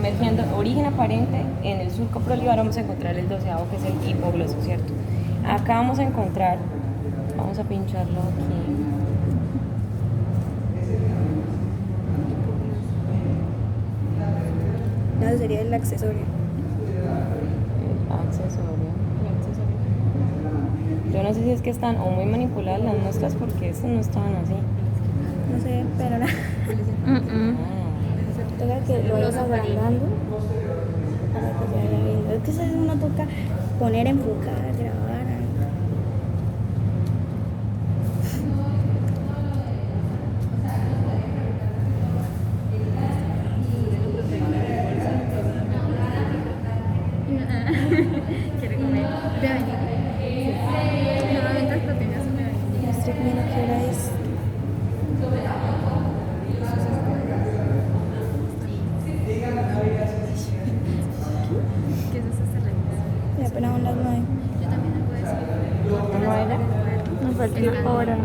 emergiendo origen aparente. En el surco preolivar vamos a encontrar el 12avo, que es el hipogloso, ¿cierto? Acá vamos a encontrar, vamos a pincharlo aquí. No, sería el accesorio. El accesorio. Yo no sé si es que están o muy manipuladas las muestras porque estos no estaban así. No sé, pero nada. Toca que lo vayas agrandando para que se vaya viendo. Es que eso uno toca poner, enfocar, grabar. ¿Quiere comer? ¿De venir? Normalmente las proteínas son de venir. Estoy viendo qué hora es. ¿Qué es eso? Se revisa. Ya apenas son las 9. Yo también algo de eso. ¿No era? Nos falta hora.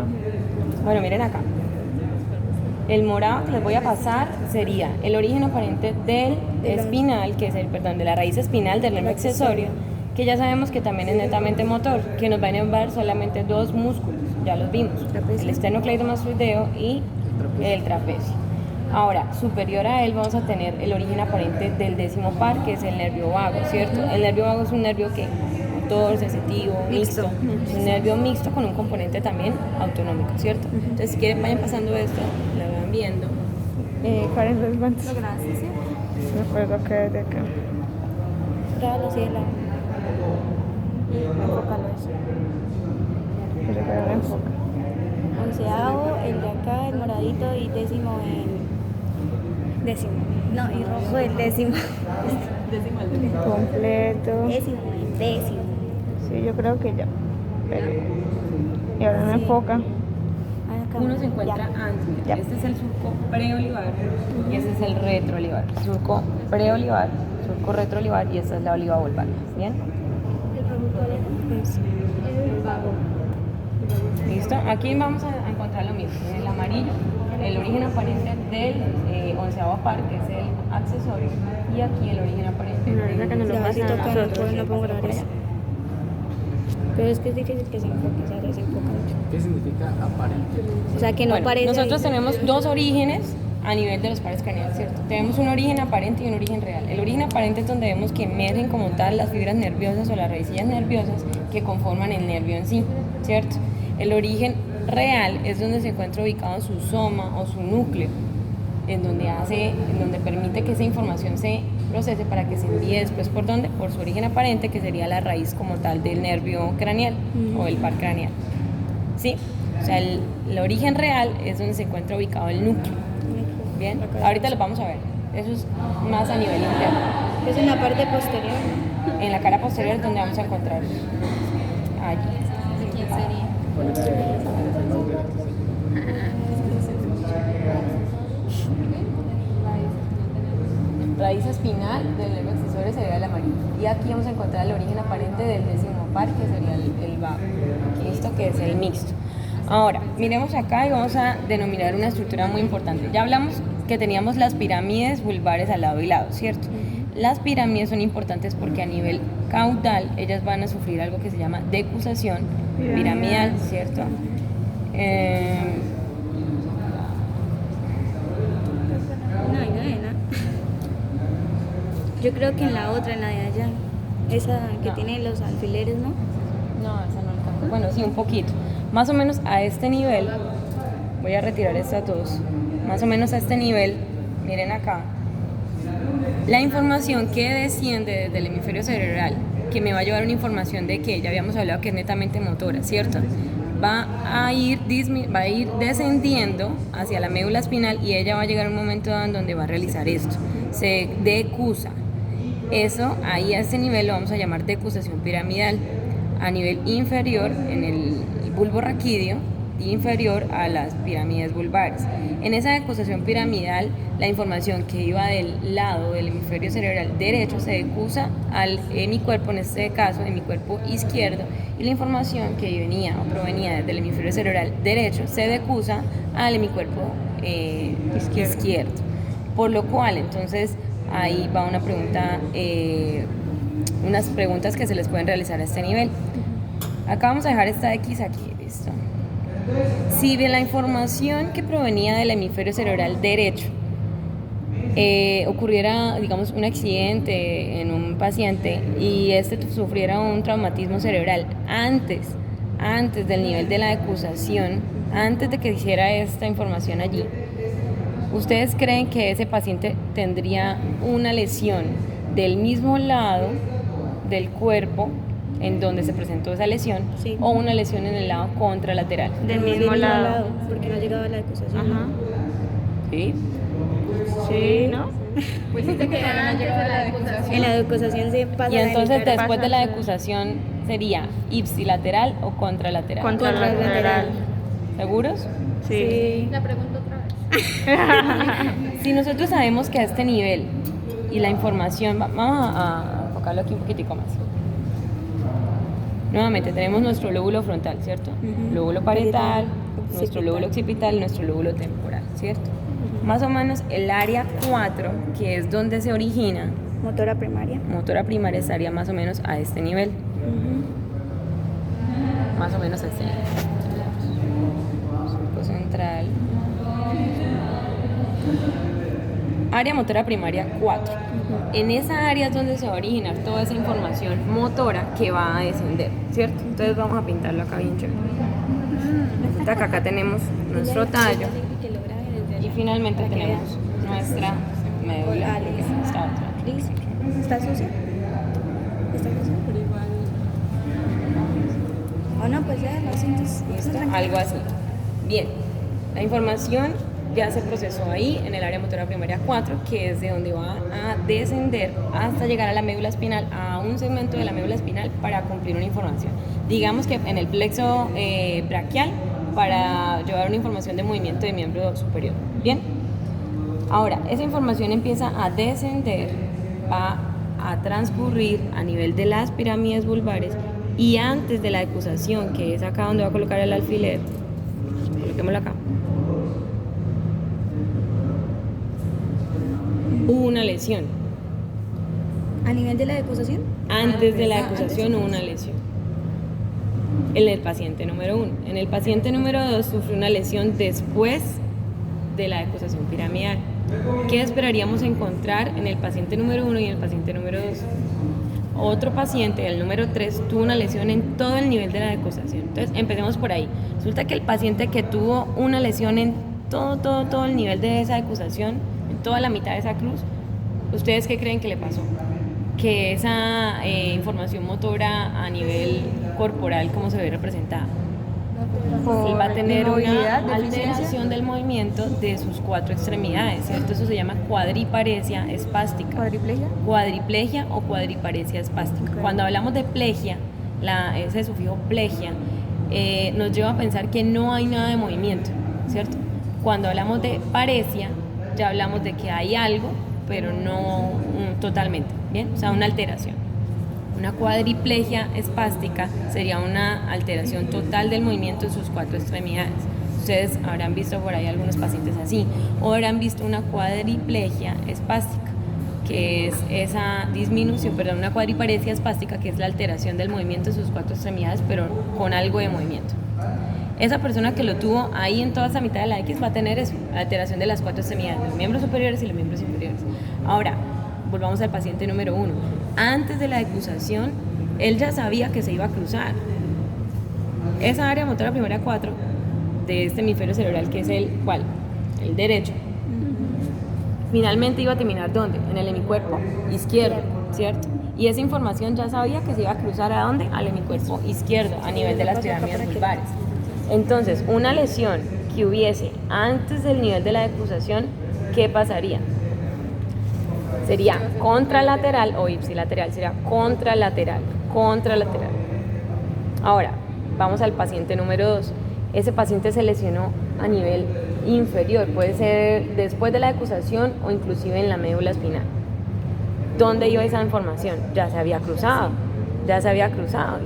Bueno, miren acá. El morado que les voy a pasar sería el origen aparente del espinal, que es de la raíz espinal del nervio accesorio, que ya sabemos que también es netamente motor, que nos va a innervar solamente dos músculos, ya los vimos, el esternocleidomastoideo y el trapecio. Ahora, superior a él vamos a tener el origen aparente del 10º par, que es el nervio vago, ¿cierto? El nervio vago es un nervio que motor, sensitivo, mixto, un nervio mixto con un componente también autonómico, ¿cierto? Entonces, si quieren, vayan pasando esto, la van viendo. ¿Cuál es los guantes? Gracias, ¿sí? Me acuerdo que es de acá. Grábalo, sí, la. Enfócalo eso. Pero que no enfoca. 11avo, el de acá, el moradito, y 10º el. 10º. No, y rojo el 10º. Completo. 10º, el 10º. Sí, yo creo que ya. Pero... Y ahora no enfoca. Acá. Uno se encuentra Ya. antes. Ya. Este es el surco preolivar y este es el retroolivar. Surco preolivar, surco retroolivar y esta es la oliva vulvar. ¿Bien? ¿El rojo cuál es? El vago. ¿Listo? Aquí vamos a encontrar lo mismo. En el amarillo, el origen aparente del 11º par, que es el accesorio, y aquí el origen aparente No, es la que no del... lo Ya, pasa si a toca, nosotros. no puedo grabar eso. Pero es que es difícil que se enfoque, o sea, que se enfoca mucho. ¿Qué significa aparente? O sea, que no Bueno, parece. nosotros ahí. tenemos dos orígenes a nivel de los pares craneales, ¿cierto? Tenemos un origen aparente y un origen real. El origen aparente es donde vemos que emergen como tal las fibras nerviosas o las raicillas nerviosas que conforman el nervio en sí, ¿cierto? El origen real es donde se encuentra ubicado su soma o su núcleo, en donde permite que esa información se procese para que se envíe después por dónde, por su origen aparente, que sería la raíz como tal del nervio craneal o el par craneal. ¿Sí? O sea, el origen real es donde se encuentra ubicado el núcleo. Bien, ahorita lo vamos a ver. Eso es más a nivel interno. Es en la parte posterior. En la cara posterior es donde vamos a encontrar allí. ¿De quién sería? Raíz espinal del nervio accesorio sería el amarillo. Y aquí vamos a encontrar el origen aparente del 10º par, que sería el vago. ¿Listo? Que es el mixto. Ahora, miremos acá y vamos a denominar una estructura muy importante. Ya hablamos que teníamos las pirámides vulvares al lado y lado, ¿cierto? Las pirámides son importantes porque a nivel caudal ellas van a sufrir algo que se llama decusación piramidal, ¿cierto? No, ahí no hay nada. Yo creo que en la otra, en la de allá. Esa que No. tiene los alfileres, ¿no? No, esa no alcanza. Bueno, sí, un poquito. Más o menos a este nivel, voy a retirar esto a todos. Más o menos a este nivel, miren acá, la información que desciende desde el hemisferio cerebral, que me va a llevar una información de que ya habíamos hablado que es netamente motora, ¿cierto? Va a ir descendiendo hacia la médula espinal y ella va a llegar a un momento en donde va a realizar esto. Se decusa. Eso, ahí a ese nivel lo vamos a llamar decusación piramidal. A nivel inferior, en el bulbo raquídeo, inferior a las pirámides vulvares. En esa decusación piramidal, la información que iba del lado del hemisferio cerebral derecho se decusa al hemicuerpo, en este caso hemicuerpo izquierdo, y la información que venía o provenía desde el hemisferio cerebral derecho se decusa al hemicuerpo izquierdo. Por lo cual, entonces, ahí va una pregunta, unas preguntas que se les pueden realizar a este nivel. Acá vamos a dejar esta X aquí, listo. Si de la información que provenía del hemisferio cerebral derecho ocurriera, digamos, un accidente en un paciente y este sufriera un traumatismo cerebral antes del nivel de la acusación, antes de que hiciera esta información allí, ¿ustedes creen que ese paciente tendría una lesión del mismo lado del cuerpo en donde se presentó esa lesión, Sí. o una lesión en el lado contralateral? Del mismo lado. Porque no ha llegado a la acusación. Ajá. ¿Sí? Sí, ¿no? Pues sí te quedaron antes de la acusación. En la acusación se pasa. Y entonces delicada. después de la acusación sería ipsilateral o contralateral. Contralateral. ¿Seguros? Sí. La pregunto otra vez. Si nosotros sabemos que a este nivel y la información, vamos a enfocarlo aquí un poquitico más. Nuevamente tenemos nuestro lóbulo frontal, ¿cierto? Ujú. Lóbulo parietal, Occipital. nuestro lóbulo occipital y nuestro lóbulo temporal, ¿cierto? Más o menos el área 4, que es donde se origina Motora primaria. motora primaria, estaría más o menos a este nivel. Ujú. Más o menos a este nivel. Surco central. Área motora primaria 4. En esa área es donde se va a originar toda esa información motora que va a descender, ¿cierto? Entonces vamos a pintarlo acá bien chévere. Resulta que acá tenemos nuestro tallo Que lo grabe desde y allá. finalmente Para que tenemos nuestra médula. Alex. que está otra. Listo. ¿Está sucia? ¿Está sucia? Pero igual. O no, pues ya lo sientes. ¿Listo? Algo así. Bien, la información ya se procesó ahí en el área motora primaria 4, que es de donde va a descender hasta llegar a la médula espinal, a un segmento de la médula espinal para cumplir una información. Digamos que en el plexo braquial para llevar una información de movimiento de miembro superior. Bien, ahora esa información empieza a descender, va a transcurrir a nivel de las pirámides vulvares y antes de la decusación, que es acá donde va a colocar el alfiler, coloquémoslo acá. Hubo una lesión. ¿A nivel de la acusación? Antes de la acusación hubo una lesión. En el paciente número 1. En el paciente número 2 sufrió una lesión después de la acusación piramidal. ¿Qué esperaríamos encontrar en el paciente número 1 y en el paciente número 2? Otro paciente, el número 3, tuvo una lesión en todo el nivel de la acusación. Entonces, empecemos por ahí. Resulta que el paciente que tuvo una lesión en todo el nivel de esa acusación, en toda la mitad de esa cruz, ¿ustedes qué creen que le pasó? Que esa información motora a nivel corporal, ¿cómo se ve representada? Él va a tener una inmovilidad, deficiencia. alteración del movimiento de sus 4 extremidades, ¿cierto? Eso se llama cuadriparesia espástica. ¿Cuadriplegia? Cuadriplegia o cuadriparesia espástica. Cuando hablamos de plegia, ese sufijo plegia nos lleva a pensar que no hay nada de movimiento, ¿cierto? Cuando hablamos de paresia, ya hablamos de que hay algo, pero no totalmente, ¿bien? O sea, una alteración. Una cuadriplegia espástica sería una alteración total del movimiento en sus 4 extremidades. Ustedes habrán visto por ahí algunos pacientes así, o habrán visto una cuadriplegia espástica, que es esa disminución, perdón, una cuadriparesia espástica, que es la alteración del movimiento en sus 4 extremidades, pero con algo de movimiento. Esa persona que lo tuvo ahí en toda esa mitad de la X va a tener eso, la alteración de las 4 extremidades, los miembros superiores y los miembros inferiores. Ahora, volvamos al paciente número 1. Antes de la decusación, él ya sabía que se iba a cruzar. Esa área motora primaria 4 de este hemisferio cerebral, que es el ¿cuál? El derecho. Finalmente iba a terminar ¿dónde? En el hemicuerpo izquierdo, ¿cierto? Y esa información ya sabía que se iba a cruzar ¿a dónde? Al hemicuerpo izquierdo, a nivel de las pirámides vulvares. Entonces, una lesión que hubiese antes del nivel de la decusación, ¿qué pasaría? Sería contralateral o ipsilateral, sería contralateral. Ahora, vamos al paciente número 2. Ese paciente se lesionó a nivel inferior, puede ser después de la decusación o inclusive en la médula espinal. ¿Dónde iba esa información? Ya se había cruzado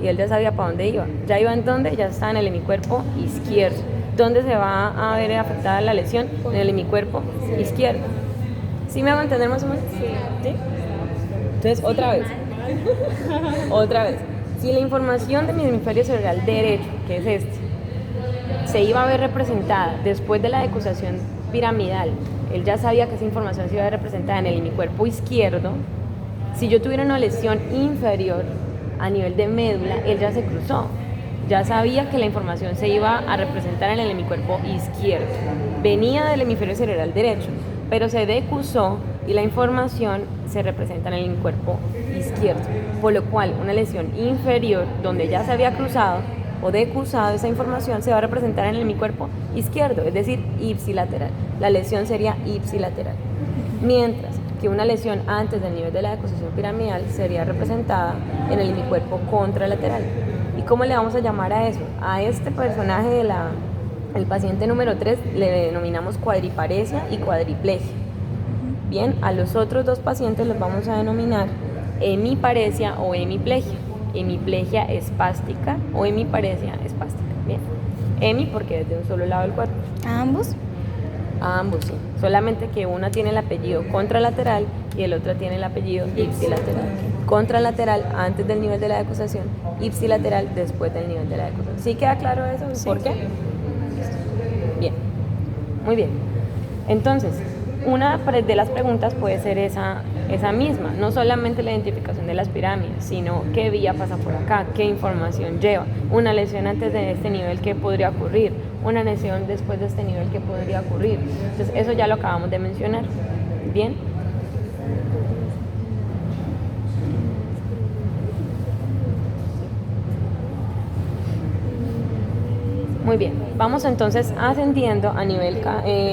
y él ya sabía para dónde iba. ¿Ya iba en dónde? Ya estaba en el hemicuerpo izquierdo. ¿Dónde se va a ver afectada la lesión? En el hemicuerpo izquierdo. ¿Sí me hago entender más o menos? Sí. Entonces, otra vez. Si la información de mi hemisferio cerebral derecho, que es este, se iba a ver representada después de la decusación piramidal, él ya sabía que esa información se iba a ver representada en el hemicuerpo izquierdo. Si yo tuviera una lesión inferior a nivel de médula, él ya se cruzó. Ya sabía que la información se iba a representar en el hemicuerpo izquierdo. Venía del hemisferio cerebral derecho, pero se decusó y la información se representa en el hemicuerpo izquierdo. Por lo cual, una lesión inferior, donde ya se había cruzado o decusado esa información, se va a representar en el hemicuerpo izquierdo, es decir, ipsilateral. La lesión sería ipsilateral. Mientras que una lesión antes del nivel de la decusación piramidal sería representada en el hemicuerpo contralateral. ¿Y cómo le vamos a llamar a eso? A este personaje el paciente número 3 le denominamos cuadriparesia y cuadriplegia. Bien, a los otros dos pacientes los vamos a denominar hemiparesia o hemiplegia. Hemiplegia espástica o hemiparesia espástica. Bien, hemi porque es de un solo lado del cuerpo. ¿A ambos? A ambos, sí. Solamente que una tiene el apellido contralateral y el otro tiene el apellido ipsilateral. Contralateral antes del nivel de la decusación, ipsilateral después del nivel de la decusación. ¿Sí queda claro eso? Sí. ¿Por qué? Bien, muy bien. Entonces, una de las preguntas puede ser esa misma, no solamente la identificación de las pirámides, sino qué vía pasa por acá, qué información lleva, una lesión antes de este nivel, qué podría ocurrir, una lesión después de este nivel, qué podría ocurrir. Entonces, eso ya lo acabamos de mencionar. Bien. Muy bien, vamos entonces ascendiendo a nivel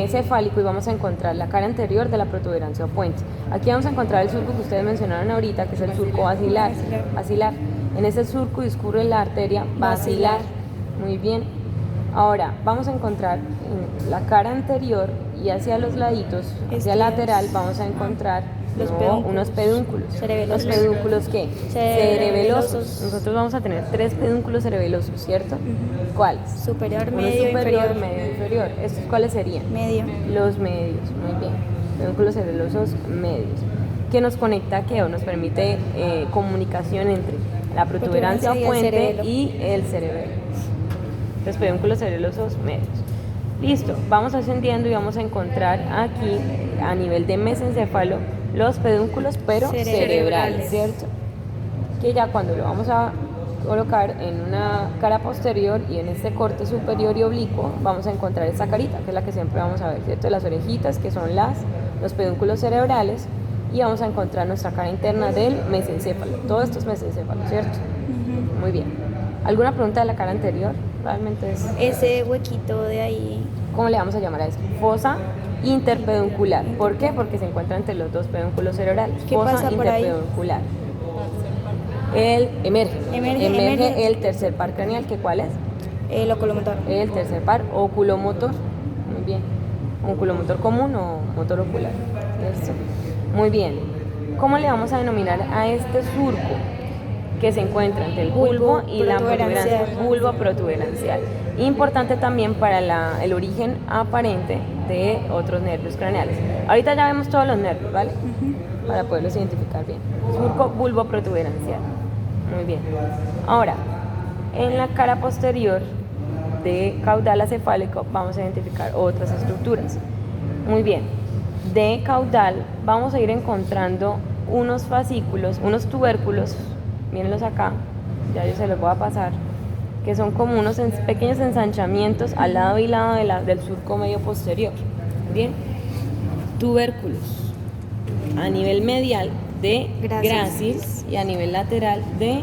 cefálico y vamos a encontrar la cara anterior de la protuberancia o puente. Aquí vamos a encontrar el surco que ustedes mencionaron ahorita, que es el surco basilar. En ese surco discurre la arteria basilar. Muy bien. Ahora, vamos a encontrar en la cara anterior y hacia los laditos, hacia lateral, vamos a encontrar unos pedúnculos. Cerebelosos. ¿Los pedúnculos qué? Cerebelosos. Nosotros vamos a tener 3 pedúnculos cerebelosos, ¿cierto? ¿Cuáles? Superior, Uno medio, superior, inferior. medio, inferior. ¿Estos cuáles serían? Medio. Los medios, muy bien. Pedúnculos cerebelosos medios. ¿Qué nos conecta qué? O nos permite comunicación entre la protuberancia o puente y el cerebelo. Los pedúnculos cerebelosos medios. Listo, vamos ascendiendo y vamos a encontrar aquí, a nivel de mesencéfalo, los pedúnculos pero cerebrales, ¿cierto? Que ya cuando lo vamos a colocar en una cara posterior y en este corte superior y oblicuo, vamos a encontrar esta carita, que es la que siempre vamos a ver, ¿cierto? Las orejitas, que son los pedúnculos cerebrales, y vamos a encontrar nuestra cara interna del mesencéfalo. Todo esto es mesencéfalo, ¿cierto? Muy bien. ¿Alguna pregunta de la cara anterior? Realmente es... Ese huequito de ahí. ¿Cómo le vamos a llamar a esto? Fosa interpeduncular. ¿Por qué? Porque se encuentra entre los dos pedúnculos cerebrales. ¿Qué Fosa pasa por ahí? interpeduncular. Emerge el tercer par craneal, ¿que cuál es? El oculomotor. El tercer par oculomotor. Muy bien. ¿Oculomotor común o motor ocular? Eso. Muy bien. ¿Cómo le vamos a denominar a este surco que se encuentra entre el bulbo y la protuberancia? Bulbo protuberancial. Importante también para el origen aparente de otros nervios craneales. Ahorita ya vemos todos los nervios, ¿vale? Para poderlos identificar bien. Surco bulbo protuberancial. Muy bien. Ahora, en la cara posterior de caudal acefálico vamos a identificar otras estructuras. Muy bien. De caudal vamos a ir encontrando unos fascículos, unos tubérculos, mírenlos acá, ya yo se los voy a pasar, que son como unos pequeños ensanchamientos al lado y lado del surco medio posterior. Bien, tubérculos a nivel medial de gráciles y a nivel lateral de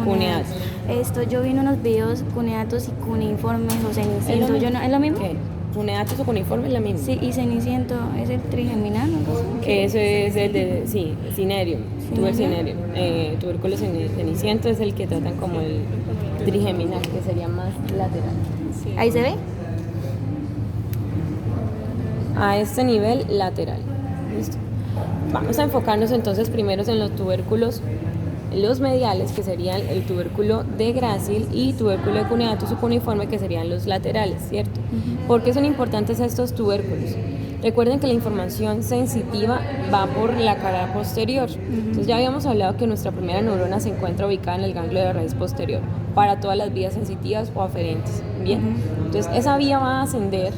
cuneatus. Yo vi en unos videos cuneatus y cuneiformes o cenicientos. ¿Es lo mismo? ¿Qué? Cuneatus o cuneiforme es la misma. Sí, y ceniciento es el trigeminal, ¿no? Eso es el de, sí, cinerium, tubérculo ceniciento es el que tratan como el trigeminal, que sería más lateral. Sí. ¿Ahí se ve? A este nivel lateral. ¿Listo? Vamos a enfocarnos entonces primero en los tubérculos, los mediales, que serían el tubérculo de grácil, y tubérculo de cuneatus o cuneiforme, que serían los laterales, ¿cierto? ¿Por qué son importantes estos tubérculos? Recuerden que la información sensitiva va por la cara posterior. Entonces ya habíamos hablado que nuestra primera neurona se encuentra ubicada en el ganglio de la raíz posterior para todas las vías sensitivas o aferentes. Bien, entonces esa vía va a ascender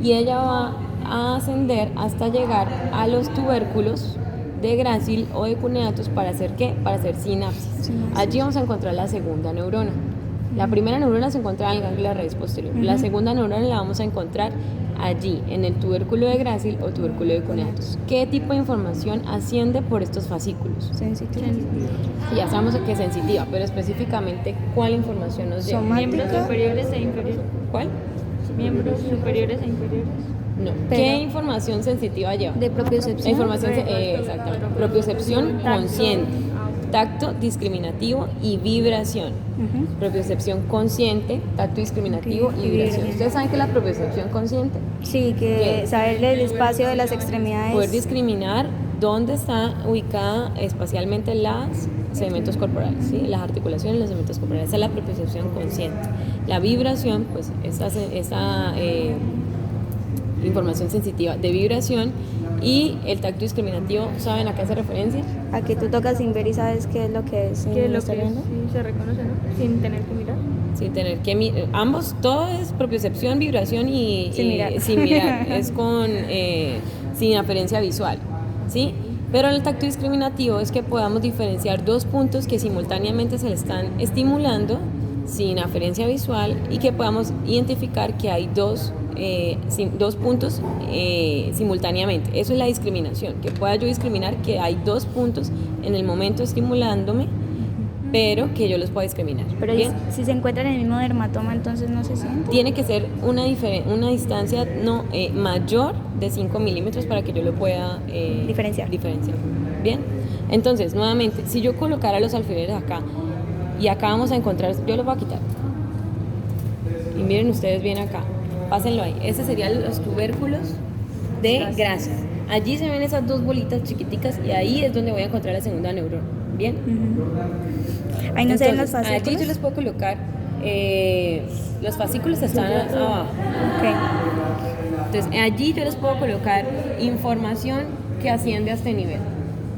y ella va a ascender hasta llegar a los tubérculos de grácil o de cuneatus para hacer ¿qué? Para hacer sinapsis. Allí vamos a encontrar la segunda neurona. La primera neurona se encuentra en el ganglio de la raíz posterior. La segunda neurona la vamos a encontrar allí, en el tubérculo de grácil o tubérculo de cuneatus. ¿Qué tipo de información asciende por estos fascículos? Sensitiva. Sí, ya sabemos que es sensitiva, pero específicamente, ¿cuál información nos llega? Miembros superiores e inferiores. ¿Cuál? Miembros superiores e inferiores. No. Pero- ¿Qué información sensitiva lleva? De propiocepción. La información, exactamente. Propiocepción consciente, tacto discriminativo y vibración. Ujú. Propiocepción consciente, tacto discriminativo Ok, y y vibración. vibración. ¿Ustedes saben qué es la propiocepción consciente? Sí, que ¿Qué? saber el espacio de las extremidades. Poder discriminar dónde está ubicada espacialmente los segmentos corporales, ¿sí? Las articulaciones, los segmentos corporales. Esa es la propiocepción consciente. La vibración, pues, esa información sensitiva de vibración, y el tacto discriminativo, ¿saben a qué hace referencia? A que tú tocas sin ver y sabes qué es lo que es. ¿Qué es lo ¿Está que es? viendo? Sí, se reconoce, ¿no? Sin tener que mirar. Sin tener que ambos, todo es propiocepción, vibración y Sin mirar. sin mirar, es con sin aferencia visual, ¿sí? Pero el tacto discriminativo es que podamos diferenciar dos puntos que simultáneamente se le están estimulando sin aferencia visual y que podamos identificar que hay dos puntos simultáneamente. Eso es la discriminación, que pueda yo discriminar que hay dos puntos en el momento estimulándome, pero que yo los pueda discriminar. Pero ¿Bien? si se encuentran en el mismo dermatoma, entonces no se siente. Tiene que ser una distancia no mayor de 5 milímetros para que yo lo pueda Diferenciar. Bien, entonces nuevamente, si yo colocara los alfileres acá y acá vamos a encontrar, yo los voy a quitar y miren ustedes bien acá, pásenlo ahí. Estos serían los tubérculos de grasa. Allí se ven esas dos bolitas chiquiticas y ahí es donde voy a encontrar la segunda neurona. Bien. Ahí no se ven los Entonces, allí fascículos. yo les puedo colocar los fascículos están abajo. Ok. Entonces allí yo les puedo colocar información que asciende a este nivel.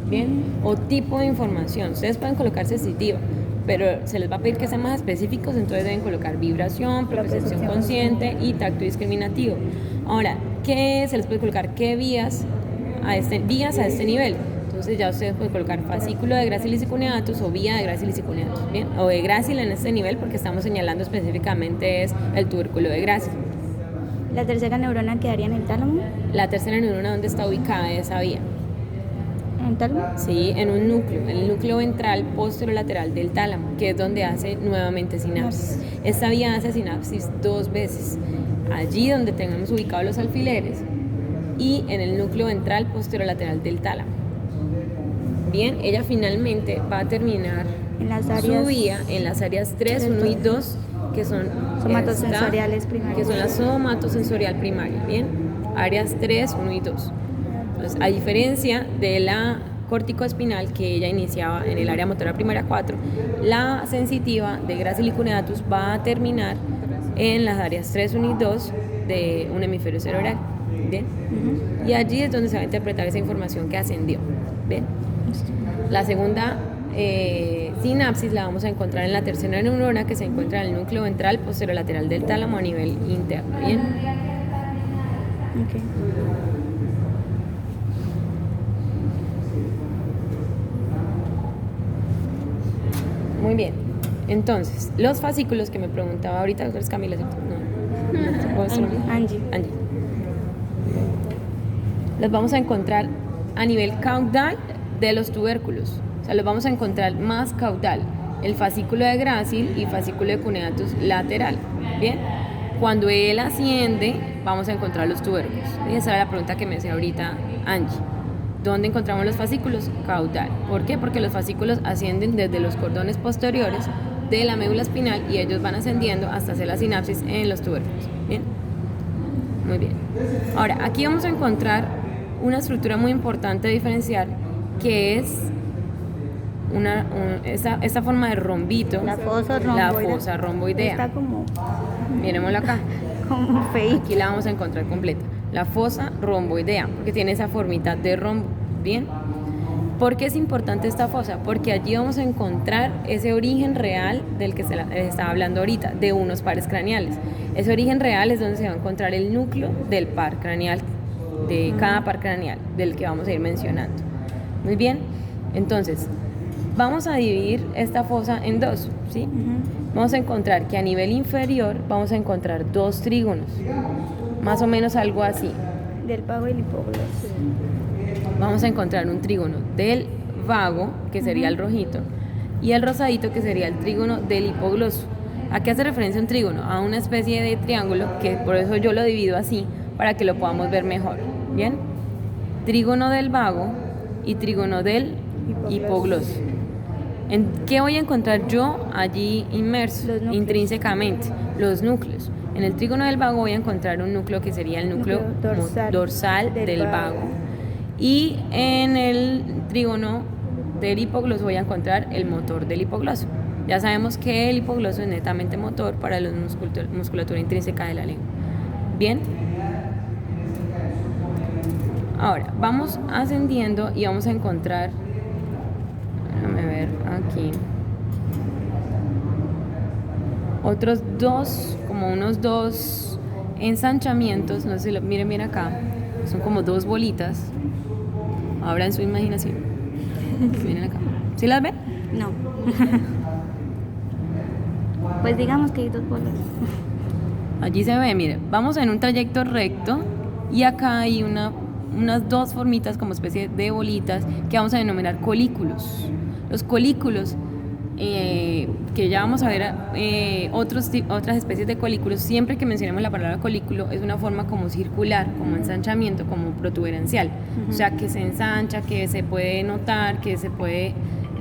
Bien. O tipo de información. Ustedes pueden colocar sensitiva, pero se les va a pedir que sean más específicos, entonces deben colocar vibración, propiocepción consciente y tacto discriminativo. Ahora, ¿qué se les puede colocar? ¿Qué vías a este nivel? Entonces ya ustedes pueden colocar fascículo de gracilis y cuneatus o vía de gracilis y cuneatus, ¿bien? O de grácil en este nivel porque estamos señalando específicamente es el tubérculo de grácil. La tercera neurona quedaría en el tálamo. La tercera neurona, ¿dónde está ubicada esa vía? ¿En el tálamo? Sí, en un núcleo, en el núcleo ventral posterolateral del tálamo, que es donde hace nuevamente sinapsis. Esta vía hace sinapsis 2 veces, allí donde tengamos ubicados los alfileres y en el núcleo ventral posterolateral del tálamo. Bien, ella finalmente va a terminar En las su áreas. vía en las áreas 3, 1 y 2, que son Somatosensoriales primarias. que son la somatosensorial primaria, bien, áreas 3, 1 y 2. Entonces, a diferencia de la corticoespinal que ella iniciaba en el área motora primaria 4, la sensitiva de grácil y cuneatus va a terminar en las áreas 3, 1 y 2 de un hemisferio cerebral, bien, y allí es donde se va a interpretar esa información que ascendió, bien. La segunda sinapsis la vamos a encontrar en la tercera neurona, que se encuentra en el núcleo ventral posterolateral del tálamo a nivel interno, bien. Ok. Muy bien. Entonces, los fascículos que me preguntaba ahorita, doctora Camila, ¿cierto? No. ¿Cómo es su nombre? Angie. Angie. Los vamos a encontrar a nivel caudal de los tubérculos. O sea, los vamos a encontrar más caudal. El fascículo de grácil y fascículo de cuneatus lateral. Bien. Cuando él asciende, vamos a encontrar los tubérculos. Y esa era la pregunta que me hacía ahorita Angie. ¿Dónde encontramos los fascículos? Caudal. ¿Por qué? Porque los fascículos ascienden desde los cordones posteriores de la médula espinal y ellos van ascendiendo hasta hacer la sinapsis en los tubérculos. ¿Bien? Muy bien. Ahora, aquí vamos a encontrar una estructura muy importante de diferenciar, que es esta forma de rombito. La fosa La romboidea. fosa Está romboidea. como Miremoslo acá. feito. Aquí la vamos a encontrar completa. la fosa romboidea, porque tiene esa formita de rombo. Bien. ¿Por qué es importante esta fosa? Porque allí vamos a encontrar ese origen real del que se estaba hablando ahorita, de unos pares craneales. Ese origen real es donde se va a encontrar el núcleo del par craneal, de cada par craneal, del que vamos a ir mencionando. Muy bien, entonces, vamos a dividir esta fosa en dos, ¿sí? Vamos a encontrar que a nivel inferior vamos a encontrar dos trígonos, más o menos algo así. Del vago y el hipogloso. Vamos a encontrar un trígono del vago, que sería el rojito, y el rosadito, que sería el trígono del hipogloso. ¿A qué hace referencia un trígono? A una especie de triángulo, que por eso yo lo divido así, para que lo podamos ver mejor. ¿Bien? Trígono del vago y trígono del hipogloso. ¿En qué voy a encontrar yo allí inmerso, intrínsecamente? Los núcleos. En el trígono del vago voy a encontrar un núcleo que sería el núcleo dorsal del vago. Y en el trígono del hipogloso voy a encontrar el motor del hipogloso. Ya sabemos que el hipogloso es netamente motor para la musculatura intrínseca de la lengua. Bien. Ahora, vamos ascendiendo y vamos a encontrar, déjame ver aquí, otros dos, como unos dos ensanchamientos, no sé si lo miren bien acá, son como dos bolitas. Ahora en su imaginación. Miren acá. ¿Sí las ven? No. Pues digamos que hay dos bolas. Allí se ve, miren, vamos en un trayecto recto y acá hay unas dos formitas como especie de bolitas que vamos a denominar colículos. Los colículos, que ya vamos a ver otras especies de colículos, siempre que mencionemos la palabra colículo es una forma como circular, como ensanchamiento, como protuberancial, o sea que se ensancha, que se puede notar, que se puede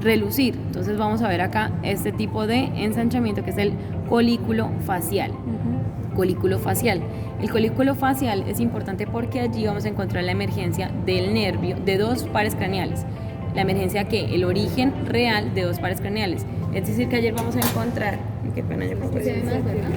relucir. Entonces vamos a ver acá este tipo de ensanchamiento que es el colículo facial. Colículo facial. El colículo facial es importante porque allí vamos a encontrar la emergencia del nervio de dos pares craneales. La emergencia que el origen real de dos pares craneales. Es decir, que ayer vamos a encontrar. Qué pena, yo creo que Se ve más, ¿verdad?